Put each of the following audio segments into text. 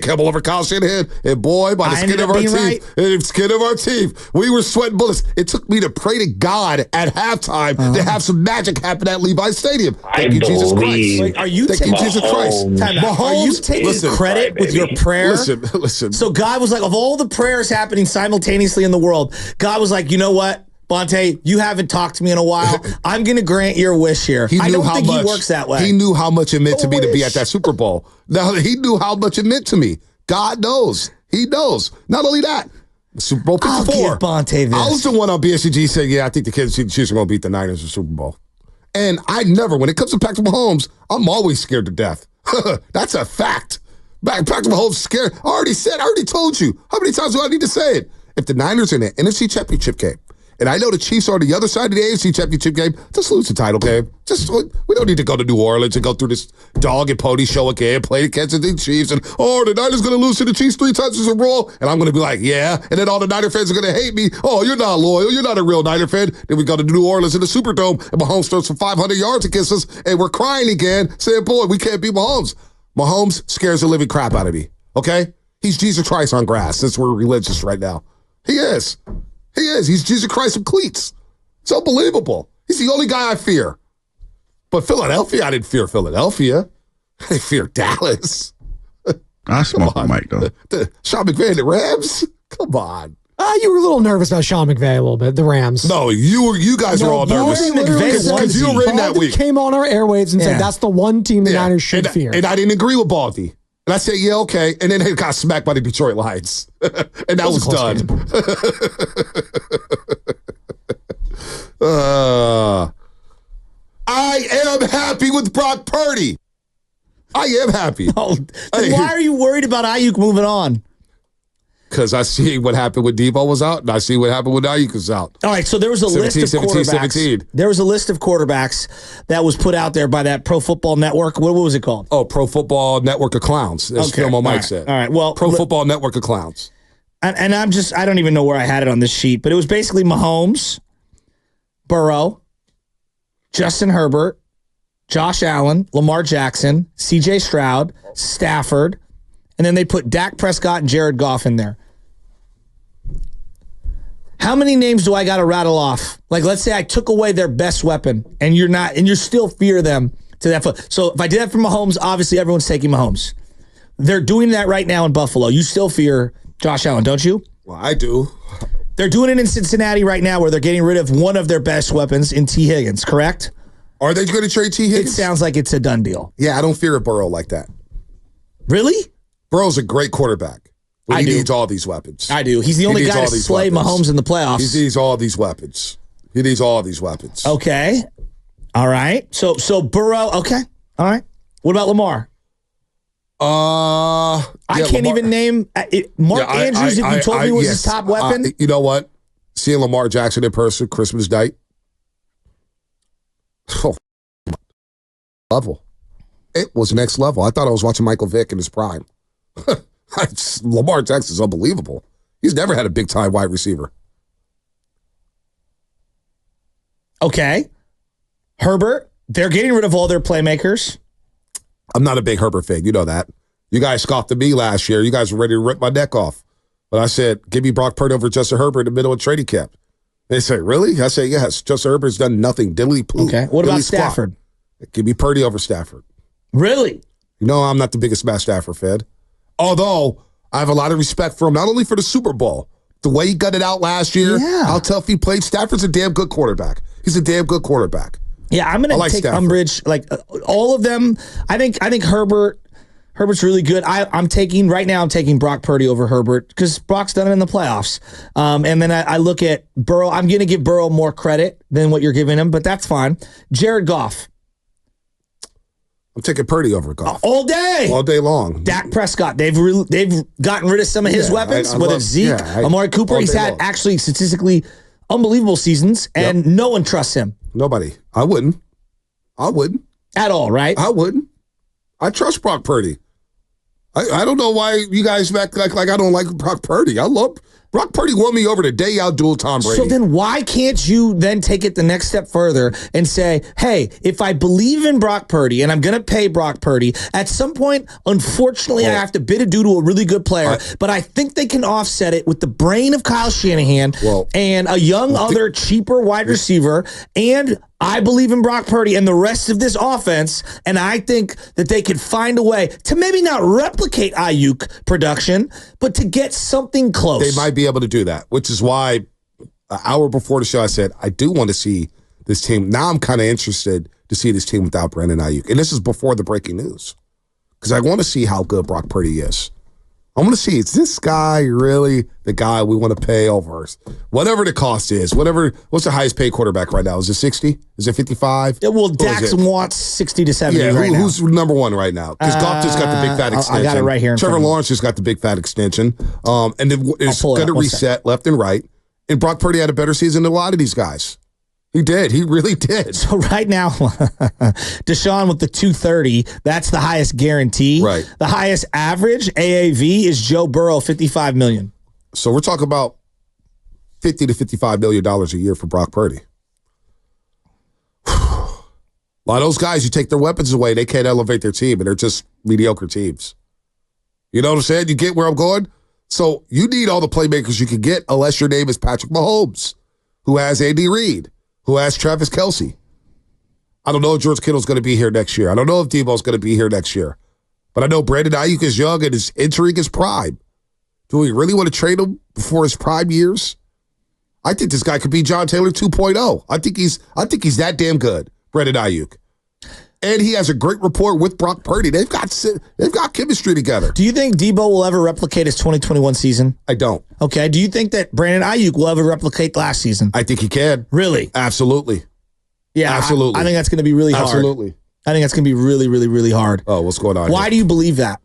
Come over Kyle Shanahan, and boy, by the skin of our teeth, we were sweating bullets. It took me to pray to God at halftime to have some magic happen at Levi's Stadium. Thank you, Jesus Christ. Wait, are you taking Jesus Christ? Are you taking credit with your prayer? Listen. So God was like, of all the prayers happening simultaneously in the world, God was like, you know what? Bonte, you haven't talked to me in a while. I'm going to grant your wish here. I don't think he works that way. He knew how much it meant to me to be at that Super Bowl. Now, he knew how much it meant to me. God knows. He knows. Not only that, Super Bowl 54. I'll give Bonte this. I was the one on BSCG saying, I think the Kansas City Chiefs are going to beat the Niners in the Super Bowl. And I never, when it comes to Patrick Mahomes, I'm always scared to death. That's a fact. Patrick Mahomes scared. I already told you. How many times do I need to say it? If the Niners are in the NFC Championship game, and I know the Chiefs are on the other side of the AFC Championship game, just lose the title game. We don't need to go to New Orleans and go through this dog and pony show again, play the Kansas City Chiefs, and, the Niners going to lose to the Chiefs 3 times in a row, and I'm going to be like, yeah, and then all the Niner fans are going to hate me. Oh, you're not loyal. You're not a real Niner fan. Then we go to New Orleans in the Superdome, and Mahomes throws for 500 yards against us, and we're crying again, saying, boy, we can't beat Mahomes. Mahomes scares the living crap out of me, okay? He's Jesus Christ on grass, since we're religious right now. He is. He is. He's Jesus Christ of cleats. It's unbelievable. He's the only guy I fear. But Philadelphia, I didn't fear Philadelphia. I fear Dallas. I smoke a mic, though. Sean McVay and the Rams? Come on. You were a little nervous about Sean McVay a little bit, the Rams. No, you guys were all nervous. Because you were in that week. Came on our airwaves and said that's the one team the Niners should fear. And I didn't agree with Baldy. And I said, yeah, okay. And then they got smacked by the Detroit Lions. And that was done. I am happy with Brock Purdy. I am happy. Oh, then why are you worried about Aiyuk moving on? Because I see what happened when Deebo was out, and I see what happened when Aiyuk was out. All right, so there was a list of quarterbacks. There was a list of quarterbacks that was put out there by that Pro Football Network. What was it called? Oh, Pro Football Network of Clowns. As Phil Mike said. All right, well, Pro Football Network of Clowns. And I don't even know where I had it on this sheet, but it was basically Mahomes, Burrow, Justin Herbert, Josh Allen, Lamar Jackson, C.J. Stroud, Stafford, and then they put Dak Prescott and Jared Goff in there. How many names do I got to rattle off? Like, let's say I took away their best weapon, and you still fear them to that foot. So if I did that for Mahomes, obviously everyone's taking Mahomes. They're doing that right now in Buffalo. You still fear Josh Allen, don't you? Well, I do. They're doing it in Cincinnati right now where they're getting rid of one of their best weapons in T. Higgins, correct? Are they going to trade T. Higgins? It sounds like it's a done deal. Yeah, I don't fear a Burrow like that. Really? Burrow's a great quarterback. He needs all these weapons. I do. He's the only guy to slay Mahomes in the playoffs. He needs all these weapons. Okay. All right. So Burrow, okay. All right. What about Lamar? I can't even name Mark Andrews. If you told me was his top weapon, you know what? Seeing Lamar Jackson in person Christmas night, level. It was next level. I thought I was watching Michael Vick in his prime. Lamar Jackson's unbelievable. He's never had a big time wide receiver. Okay, Herbert. They're getting rid of all their playmakers. I'm not a big Herbert fan. You know that. You guys scoffed at me last year. You guys were ready to rip my neck off. But I said, give me Brock Purdy over Justin Herbert in the middle of training camp. They say, really? I say, yes. Justin Herbert's done nothing. Diddly poo. Okay. What about Stafford? Give me Purdy over Stafford. Really? You know I'm not the biggest Matt Stafford fan. Although I have a lot of respect for him, not only for the Super Bowl, the way he got it out last year, how tough he played. Stafford's a damn good quarterback. He's a damn good quarterback. Yeah, I'm going to take umbrage. Like all of them. I think Herbert's really good. I'm taking Brock Purdy over Herbert because Brock's done it in the playoffs. And then I look at Burrow. I'm going to give Burrow more credit than what you're giving him, but that's fine. Jared Goff. I'm taking Purdy over Goff. All day long. Dak Prescott. They've gotten rid of some of his weapons, whether it's Zeke, Amari Cooper. He's had actually statistically unbelievable seasons, and no one trusts him. Nobody. I wouldn't. At all, right? I wouldn't. I trust Brock Purdy. I don't know why you guys act like I don't like Brock Purdy. I love Brock Purdy won me over the day out duel Tom Brady. So then why can't you then take it the next step further and say, hey, if I believe in Brock Purdy and I'm going to pay Brock Purdy, at some point, unfortunately, I have to bid adieu to a really good player, but I think they can offset it with the brain of Kyle Shanahan and a young other cheaper wide receiver, and I believe in Brock Purdy and the rest of this offense, and I think that they could find a way to maybe not replicate Aiyuk production, but to get something close. They might be able to do that, which is why an hour before the show I said, I do want to see this team. Now I'm kind of interested to see this team without Brandon Aiyuk. And this is before the breaking news, because I want to see how good Brock Purdy is. I want to see, is this guy really the guy we want to pay over? Whatever the cost is, what's the highest paid quarterback right now? Is it 60? Is it 55? Well, Dax wants 60 to 70 right now. Who's number one right now? Because Goff just got the big fat extension. I got it right here. Trevor Lawrence just got the big fat extension. And it's going to reset left and right. And Brock Purdy had a better season than a lot of these guys. He did. He really did. So right now, Deshaun with the 230, that's the highest guarantee. Right. The highest average AAV is Joe Burrow, $55 million. So we're talking about $50 to $55 million a year for Brock Purdy. A lot of those guys, you take their weapons away, they can't elevate their team, and they're just mediocre teams. You know what I'm saying? You get where I'm going? So you need all the playmakers you can get, unless your name is Patrick Mahomes, who has Andy Reid, who has Travis Kelce. I don't know if George Kittle's going to be here next year. I don't know if Debo's going to be here next year. But I know Brandon Aiyuk is young and is entering his prime. Do we really want to trade him before his prime years? I think this guy could be John Taylor 2.0. I think he's that damn good, Brandon Aiyuk. And he has a great rapport with Brock Purdy. They've got chemistry together. Do you think Debo will ever replicate his 2021 season? I don't. Okay. Do you think that Brandon Aiyuk will ever replicate last season? I think he can. Really? Absolutely. Yeah, absolutely. I think that's going to be really hard. Absolutely. I think that's going to be really, really, really hard. Oh, what's going on? Why do you believe that?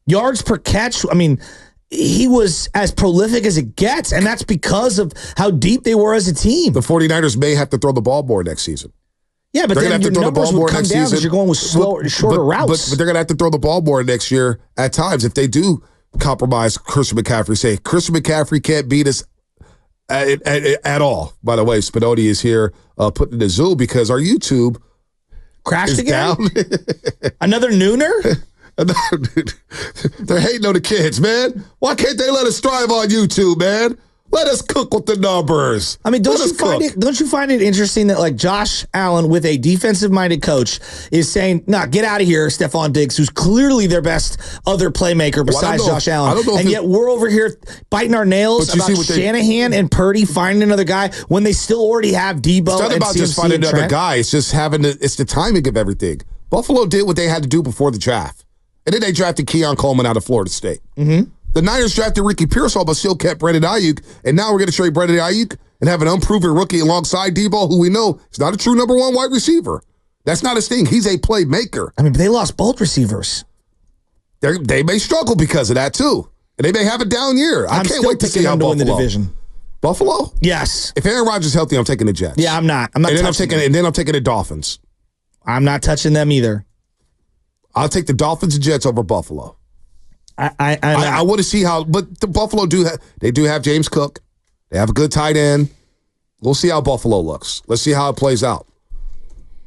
Yards per catch, I mean, he was as prolific as it gets, and that's because of how deep they were as a team. The 49ers may have to throw the ball more next season. Yeah, but then your numbers would come down because you're going with shorter routes. But they're going to have to throw the ball more next year at times if they do compromise Christian McCaffrey. Say Christian McCaffrey can't beat us at all. By the way, Spinoni is here putting the Zoom because our YouTube crashed again. Down. Another nooner? They're hating on the kids, man. Why can't they let us thrive on YouTube, man? Let us cook with the numbers. I mean, don't you find it interesting that like Josh Allen with a defensive-minded coach is saying, "Nah, get out of here, Stephon Diggs, who's clearly their best other playmaker besides Josh Allen." And yet we're over here biting our nails about Shanahan and Purdy finding another guy when they still already have Debo. It's not about just finding another guy. It's just it's the timing of everything. Buffalo did what they had to do before the draft. And then they drafted Keon Coleman out of Florida State. Mm-hmm. The Niners drafted Ricky Pearsall, but still kept Brandon Aiyuk. And now we're going to trade Brandon Aiyuk and have an unproven rookie alongside Debo, who we know is not a true number one wide receiver. That's not his thing. He's a playmaker. I mean, but they lost both receivers. They may struggle because of that, too. And they may have a down year. I can't wait to see how Buffalo. Win the division. Buffalo? Yes. If Aaron Rodgers is healthy, I'm taking the Jets. Yeah, I'm not. And then I'm taking the Dolphins. I'm not touching them either. I'll take the Dolphins and Jets over Buffalo. I want to see how, but the Buffalo do have James Cook. They have a good tight end. We'll see how Buffalo looks. Let's see how it plays out.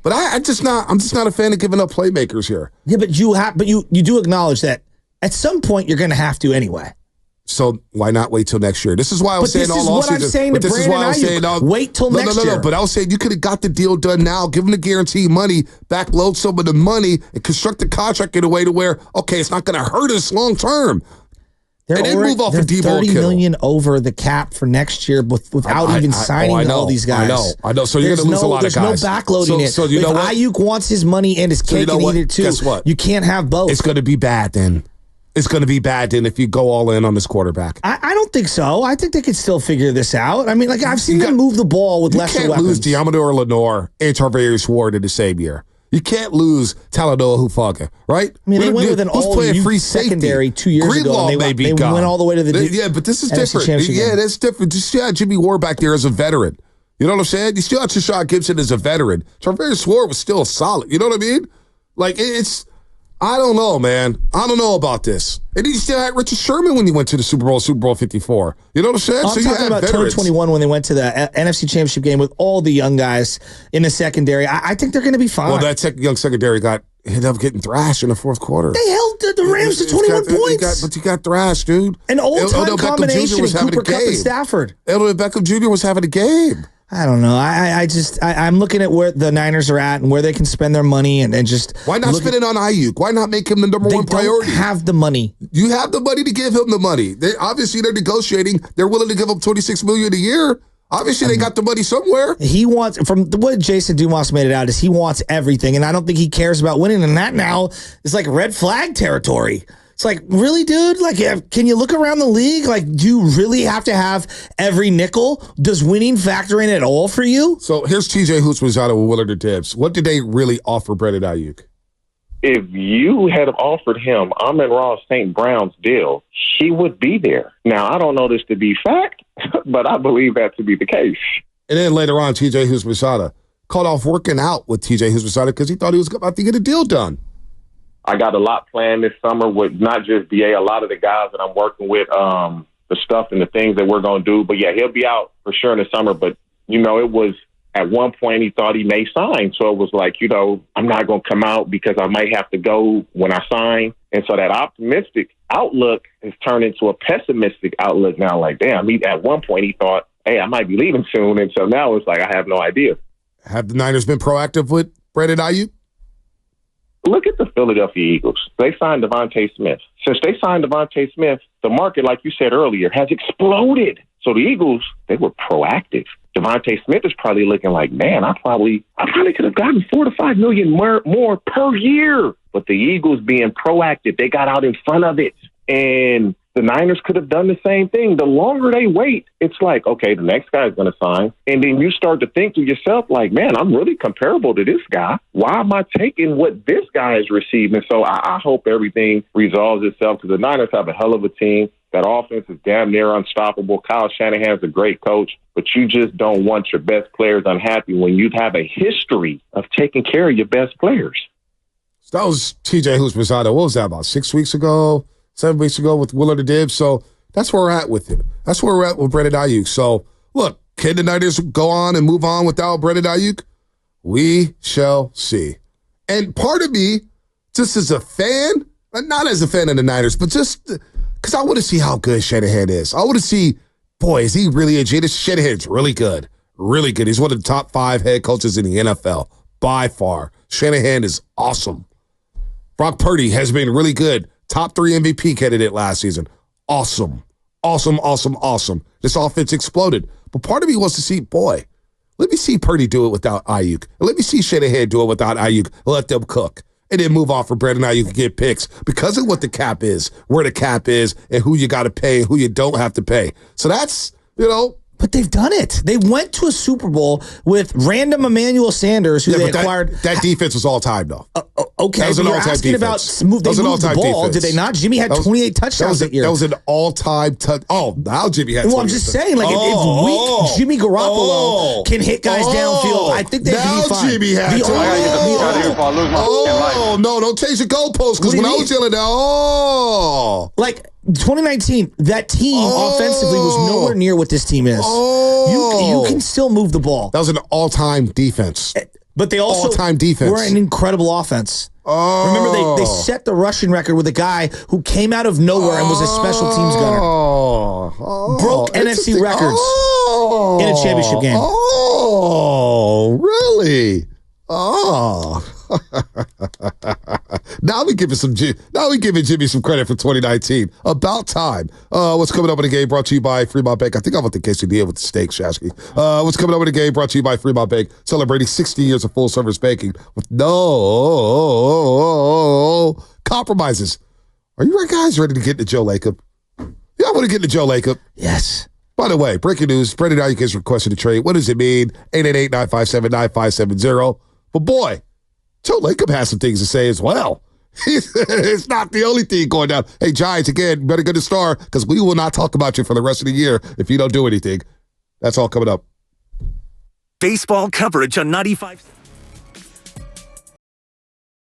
But I'm just not a fan of giving up playmakers here. Yeah, but you do acknowledge that at some point you're going to have to anyway. So why not wait till next year? This is why I was saying all off season. I'm saying to Brandon Aiyuk. Wait till next year. No. But I was saying you could have got the deal done now, give them the guaranteed money, backload some of the money, and construct the contract in a way to where, okay, it's not going to hurt us long term. And then move off of Debo $30 million over the cap for next year without even signing all these guys. I know. So you're going to lose a lot of guys. There's no backloading it. So you know what? Aiyuk wants his money and his cake and eat it too. Guess what? You can't have both. It's going to be bad then. It's going to be bad then if you go all in on this quarterback. I don't think so. I think they could still figure this out. I mean, like I've seen them move the ball with lesser weapons. You can't lose Diamador Lenore and Tarvarius Ward in the same year. You can't lose Talanoa Hufanga, right? I mean, they went with an all-youth secondary 2 years ago. And they went all the way to the yeah, but this is different. Yeah, that's different. You still had Jimmy Ward back there as a veteran. You know what I'm saying? You still had Tashawn Gibson as a veteran. Tarvarius Ward was still solid. You know what I mean? Like, I don't know, man. I don't know about this. And he still had Richard Sherman when he went to the Super Bowl 54. You know what I'm saying? I'm talking about veterans. 2021 when they went to the NFC Championship game with all the young guys in the secondary. I think they're going to be fine. Well, that young secondary ended up getting thrashed in the fourth quarter. They held the Rams to 21 points. But you got thrashed, dude. An old-time combination of Cooper Kupp and Stafford. Odell Beckham Jr. was having a game. I don't know. I'm looking at where the Niners are at and where they can spend their money and just. Why not spend it on Aiyuk? Why not make him the number one priority? They don't have the money. You have the money to give him the money. Obviously, they're negotiating. They're willing to give him $26 million a year. Obviously, they got the money somewhere. He wants, from the way Jason Dumas made it out, is he wants everything, and I don't think he cares about winning. And that now is like red flag territory. It's like, really, dude? Like, can you look around the league? Like, do you really have to have every nickel? Does winning factor in at all for you? So here's TJ Houshmandzadeh with Willard Dibs. What did they really offer Brandon Aiyuk? If you had offered him Amon-Ra St. Brown's deal, he would be there. Now, I don't know this to be fact, but I believe that to be the case. And then later on, TJ Houshmandzadeh called off working out with TJ Houshmandzadeh because he thought he was about to get a deal done. I got a lot planned this summer with not just BA, a lot of the guys that I'm working with, the stuff and the things that we're going to do. But, yeah, he'll be out for sure in the summer. But, it was at one point he thought he may sign. So it was like, I'm not going to come out because I might have to go when I sign. And so that optimistic outlook has turned into a pessimistic outlook now. Like, damn, at one point he thought, hey, I might be leaving soon. And so now it's like I have no idea. Have the Niners been proactive with Brandon Aiyuk? Look at the Philadelphia Eagles. They signed Devontae Smith. Since they signed Devontae Smith, the market, like you said earlier, has exploded. So the Eagles, they were proactive. Devontae Smith is probably looking like, man, I probably could have gotten $4 to $5 million more per year. But the Eagles being proactive, they got out in front of it. And the Niners could have done the same thing. The longer they wait, it's like, okay, the next guy is going to sign. And then you start to think to yourself, like, man, I'm really comparable to this guy. Why am I taking what this guy is receiving? So I hope everything resolves itself because the Niners have a hell of a team. That offense is damn near unstoppable. Kyle Shanahan's a great coach, but you just don't want your best players unhappy when you have a history of taking care of your best players. So that was TJ Houshmandzadeh. What was that, about 6 weeks ago? 7 weeks ago with Willard Dibs. So that's where we're at with him. That's where we're at with Brandon Aiyuk. So, look, can the Niners go on and move on without Brandon Aiyuk? We shall see. And part of me, just as a fan, not as a fan of the Niners, but just because I want to see how good Shanahan is. I want to see, boy, is he really a genius? Shanahan's really good. Really good. He's one of the top 5 head coaches in the NFL by far. Shanahan is awesome. Brock Purdy has been really good. Top 3 MVP candidate last season. Awesome. Awesome, awesome, awesome. This offense exploded. But part of me wants to see, boy, let me see Purdy do it without Aiyuk. Let me see Shanahan do it without Aiyuk. Let them cook. And then move on for Brandon Aiyuk and get picks because of what the cap is, where the cap is, and who you got to pay and who you don't have to pay. So that's, But they've done it. They went to a Super Bowl with random Emmanuel Sanders, who they acquired. That defense was all-time, though. Okay, that was an all-time defense. They moved the ball, defense. Did they not? Jimmy had 28 touchdowns that year. That was an all-time now Jimmy had 28. Well, I'm just saying, like, if weak Jimmy Garoppolo can hit guys downfield, I think they'd be fine. Now Jimmy had 28. No, don't change the goalposts, because when I was yelling that, like, 2019, that team offensively was nowhere near what this team is. You can still move the ball. That was an all-time defense. But they also all-time defense. were an incredible offense. Remember, they set the rushing record with a guy who came out of nowhere and was a special teams gunner. Broke NFC records in a championship game. Oh, really? Oh. Now we giving Jimmy some credit for 2019. About time. What's coming up in the game brought to you by Fremont Bank. I think I want the quesadilla with the steak, Shasky. What's coming up in the game brought to you by Fremont Bank, celebrating 60 years of full-service banking with no compromises. Are you guys ready to get to Joe Lacob? Yeah, I want to get to Joe Lacob. Yes. By the way, breaking news, Brandon Aiyuk has requested a trade. What does it mean? 888-957-9570. But boy, Joe Lacob has some things to say as well. It's not the only thing going down. Hey, Giants, again, better go to Star, because we will not talk about you for the rest of the year if you don't do anything. That's all coming up. Baseball coverage on 95.